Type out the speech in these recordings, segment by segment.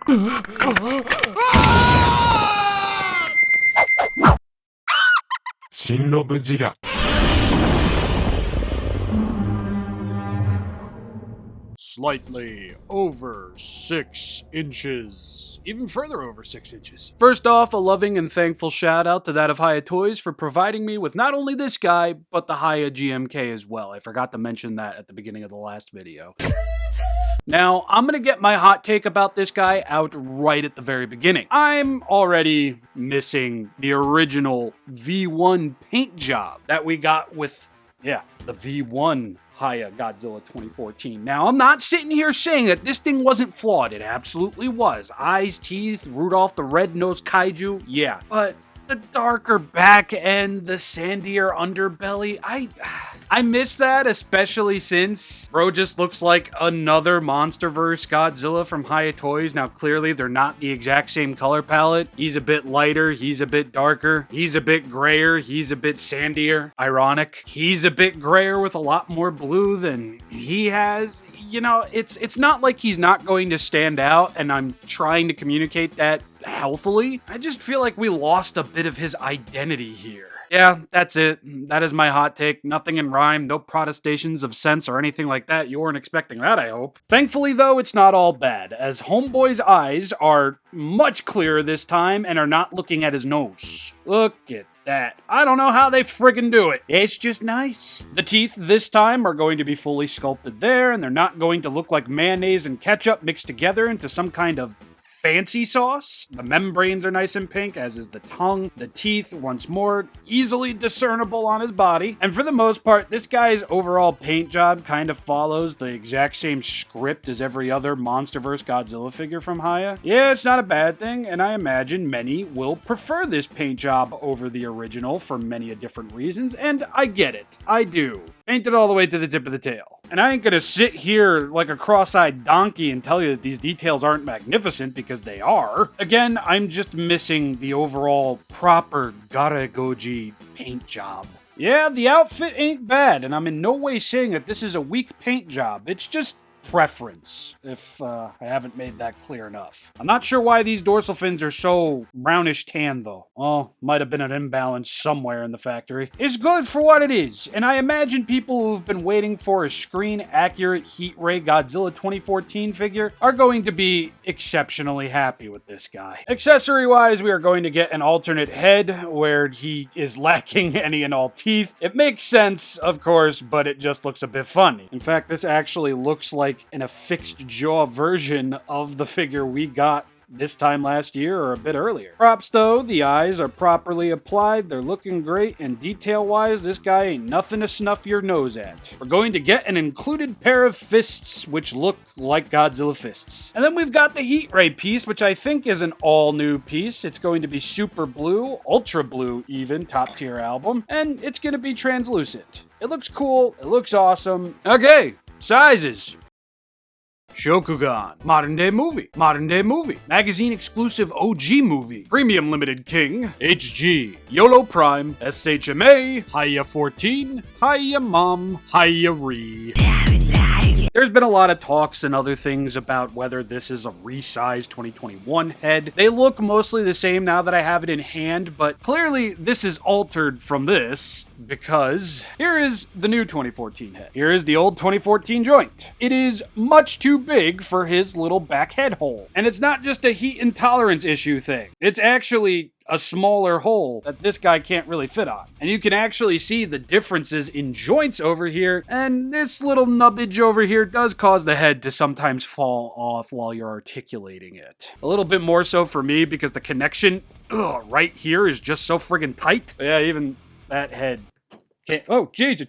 GareGoji. Slightly over 6 inches. Even further over 6 inches. First off, a loving and thankful shout out to that of Hiya Toys for providing me with not only this guy, but the Hiya GMK as well. I forgot to mention that at the beginning of the last video. Now, I'm gonna get my hot take about this guy out right at the very beginning. I'm already missing the original V1 paint job that we got with, the V1 Hiya Godzilla 2014. Now, I'm not sitting here saying that this thing wasn't flawed. It absolutely was. Eyes, teeth, Rudolph the Red-Nosed Kaiju, yeah. But the darker back end, the sandier underbelly, I miss that, especially since bro just looks like another Monsterverse Godzilla from Hiya Toys. Now, clearly, they're not the exact same color palette. He's a bit lighter, he's a bit darker, he's a bit grayer, he's a bit sandier. Ironic. He's a bit grayer with a lot more blue than he has. You know, it's not like he's not going to stand out, and I'm trying to communicate that healthily. I just feel like we lost a bit of his identity here. Yeah, that's it. That is my hot take. Nothing in rhyme, no protestations of sense or anything like that. You weren't expecting that, I hope. Thankfully, though, it's not all bad, as Homeboy's eyes are much clearer this time and are not looking at his nose. Look at that. I don't know how they friggin' do it. It's just nice. The teeth this time are going to be fully sculpted there, and they're not going to look like mayonnaise and ketchup mixed together into some kind of fancy sauce. The membranes are nice and pink, as is the tongue. The teeth, once more, easily discernible on his body. And for the most part, this guy's overall paint job kind of follows the exact same script as every other Monsterverse Godzilla figure from Hiya. Yeah, it's not a bad thing, and I imagine many will prefer this paint job over the original for many different reasons, and I get it. I do. Painted all the way to the tip of the tail. And I ain't gonna sit here like a cross-eyed donkey and tell you that these details aren't magnificent, because they are. Again, I'm just missing the overall proper GareGoji paint job. Yeah, the outfit ain't bad, and I'm in no way saying that this is a weak paint job. It's just preference, if I haven't made that clear enough. I'm not sure why these dorsal fins are so brownish tan, though. Oh, might have been an imbalance somewhere in the factory. It's good for what it is, and I imagine people who've been waiting for a screen-accurate heat ray Godzilla 2014 figure are going to be exceptionally happy with this guy. Accessory-wise, we are going to get an alternate head where he is lacking any and all teeth. It makes sense, of course, but it just looks a bit funny. In fact, this actually looks like an affixed jaw version of the figure we got this time last year or a bit earlier. Props though, the eyes are properly applied, they're looking great, and detail-wise, this guy ain't nothing to snuff your nose at. We're going to get an included pair of fists, which look like Godzilla fists. And then we've got the heat ray piece, which I think is an all-new piece. It's going to be super blue, ultra blue even, top-tier album, and it's going to be translucent. It looks cool, it looks awesome. Okay, sizes. Shokugan, modern day movie, magazine exclusive OG movie, premium limited king, HG, YOLO Prime, SHMA, Hiya 14, Hiya Mom, Hiya Re. There's been a lot of talks and other things about whether this is a resized 2021 head. They look mostly the same now that I have it in hand, but clearly this is altered from this, because here is the new 2014 head. Here is the old 2014 joint. It is much too big for his little back head hole. And it's not just a heat intolerance issue thing. It's actually a smaller hole that this guy can't really fit on. And you can actually see the differences in joints over here, and this little nubbage over here does cause the head to sometimes fall off while you're articulating it. A little bit more so for me because the connection right here is just so friggin' tight. Yeah, even that head can't. Oh, Jesus.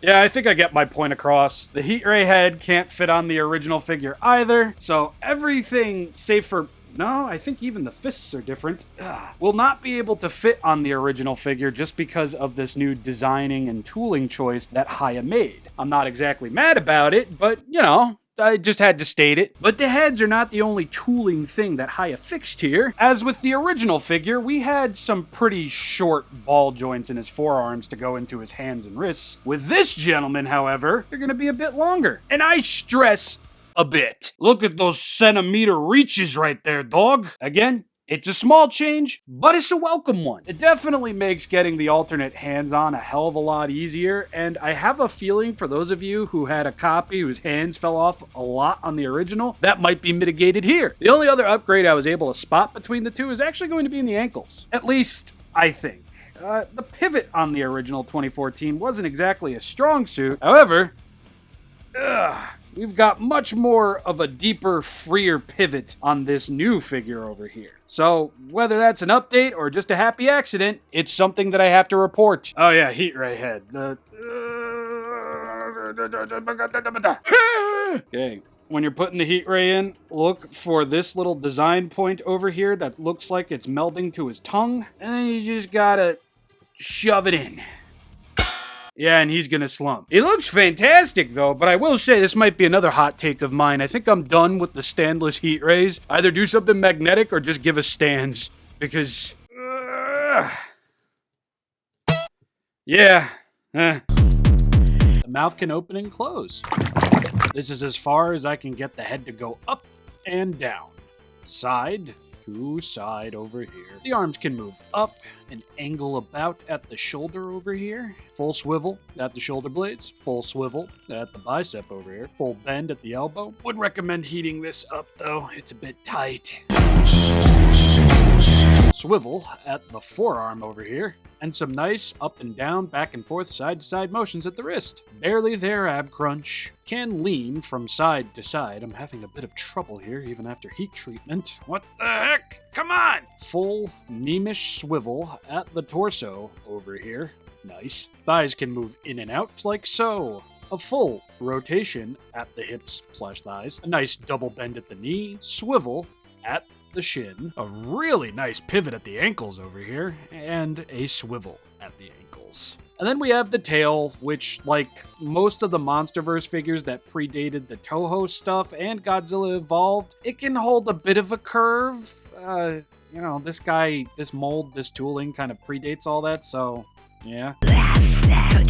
Yeah, I think I get my point across. The heat ray head can't fit on the original figure either, so everything, save for no, I think even the fists are different, will not be able to fit on the original figure just because of this new designing and tooling choice that Hiya made. I'm not exactly mad about it, but, you know, I just had to state it. But the heads are not the only tooling thing that Hiya fixed here. As with the original figure, we had some pretty short ball joints in his forearms to go into his hands and wrists. With this gentleman, however, they're going to be a bit longer. And I stress a bit. Look at those centimeter reaches right there, dog. Again, it's a small change, but it's a welcome one. It definitely makes getting the alternate hands-on a hell of a lot easier, and I have a feeling for those of you who had a copy whose hands fell off a lot on the original, that might be mitigated here. The only other upgrade I was able to spot between the two is actually going to be in the ankles. At least, I think. The pivot on the original 2014 wasn't exactly a strong suit. However, we've got much more of a deeper, freer pivot on this new figure over here. So, whether that's an update or just a happy accident, it's something that I have to report. Oh yeah, heat ray head. Okay. When you're putting the heat ray in, look for this little design point over here that looks like it's melding to his tongue. And then you just gotta shove it in. Yeah, and he's gonna slump. He looks fantastic, though, but I will say this might be another hot take of mine. I think I'm done with the standless heat rays. Either do something magnetic or just give us stands. Because... yeah. The mouth can open and close. This is as far as I can get the head to go up and down. Side to side over here. The arms can move up and angle about at the shoulder over here. Full swivel at the shoulder blades. Full swivel at the bicep over here. Full bend at the elbow. Would recommend heating this up though. It's a bit tight. Swivel at the forearm over here. And some nice up and down, back and forth, side to side motions at the wrist. Barely there ab crunch. Can lean from side to side. I'm having a bit of trouble here, even after heat treatment. What the heck? Come on! Full meme-ish swivel at the torso over here. Nice. Thighs can move in and out like so. A full rotation at the hips/thighs. A nice double bend at the knee. Swivel at the shin, a really nice pivot at the ankles over here, and a swivel at the ankles. And then we have the tail, which, like most of the Monsterverse figures that predated the Toho stuff and Godzilla Evolved, it can hold a bit of a curve. You know, this guy, this mold, this tooling kind of predates all that, so yeah.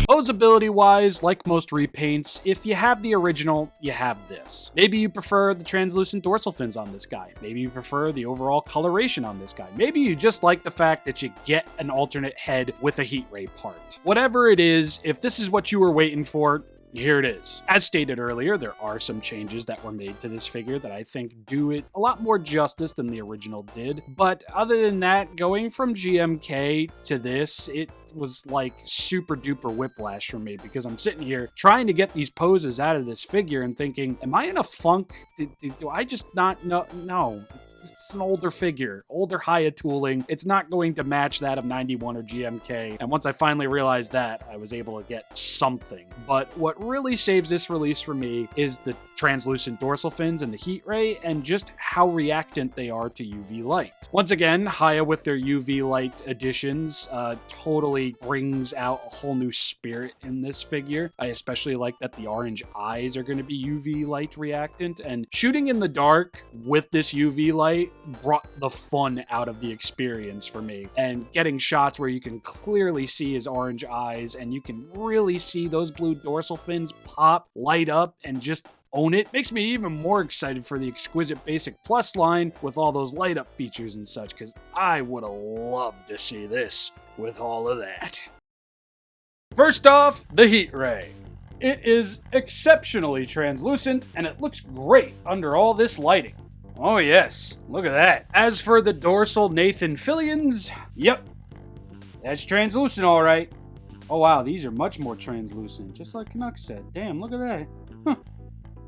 Posability-wise, like most repaints, if you have the original, you have this. Maybe you prefer the translucent dorsal fins on this guy. Maybe you prefer the overall coloration on this guy. Maybe you just like the fact that you get an alternate head with a heat ray part. Whatever it is, if this is what you were waiting for, here it is. As stated earlier, there are some changes that were made to this figure that I think do it a lot more justice than the original did. But other than that, going from GMK to this, it was like super duper whiplash for me, because I'm sitting here trying to get these poses out of this figure and thinking, am I in a funk? Do I just not know? No. It's an older figure, older Hiya tooling. It's not going to match that of 91 or GMK. And once I finally realized that, I was able to get something. But what really saves this release for me is the translucent dorsal fins and the heat ray, and just how reactant they are to UV light. Once again, Hiya with their UV light additions totally brings out a whole new spirit in this figure. I especially like that the orange eyes are going to be UV light reactant, and shooting in the dark with this UV light brought the fun out of the experience for me. And getting shots where you can clearly see his orange eyes and you can really see those blue dorsal fins pop, light up, and just own it makes me even more excited for the Exquisite Basic Plus line with all those light up features and such, because I would have loved to see this with all of that. First off, the heat ray. It is exceptionally translucent and it looks great under all this lighting. Oh yes, look at that. As for the dorsal Nathan Fillions, yep, that's translucent all right. Oh wow, these are much more translucent, just like Canuck said. Damn, look at that. Huh.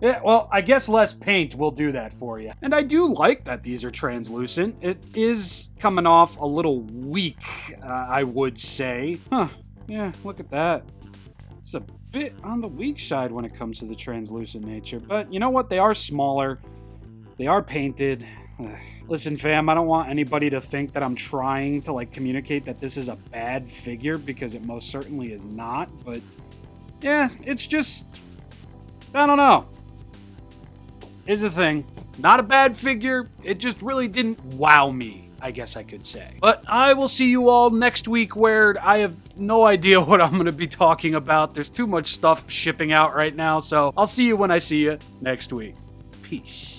Yeah, well, I guess less paint will do that for you. And I do like that these are translucent. It is coming off a little weak, I would say. Huh, yeah, look at that. It's a bit on the weak side when it comes to the translucent nature, but you know what? They are smaller. They are painted. Listen, fam, I don't want anybody to think that I'm trying to, like, communicate that this is a bad figure, because it most certainly is not, but yeah, it's just, I don't know. Is the thing. Not a bad figure, it just really didn't wow me, I guess I could say. But I will see you all next week, where I have no idea what I'm going to be talking about. There's too much stuff shipping out right now, so I'll see you when I see you next week. Peace.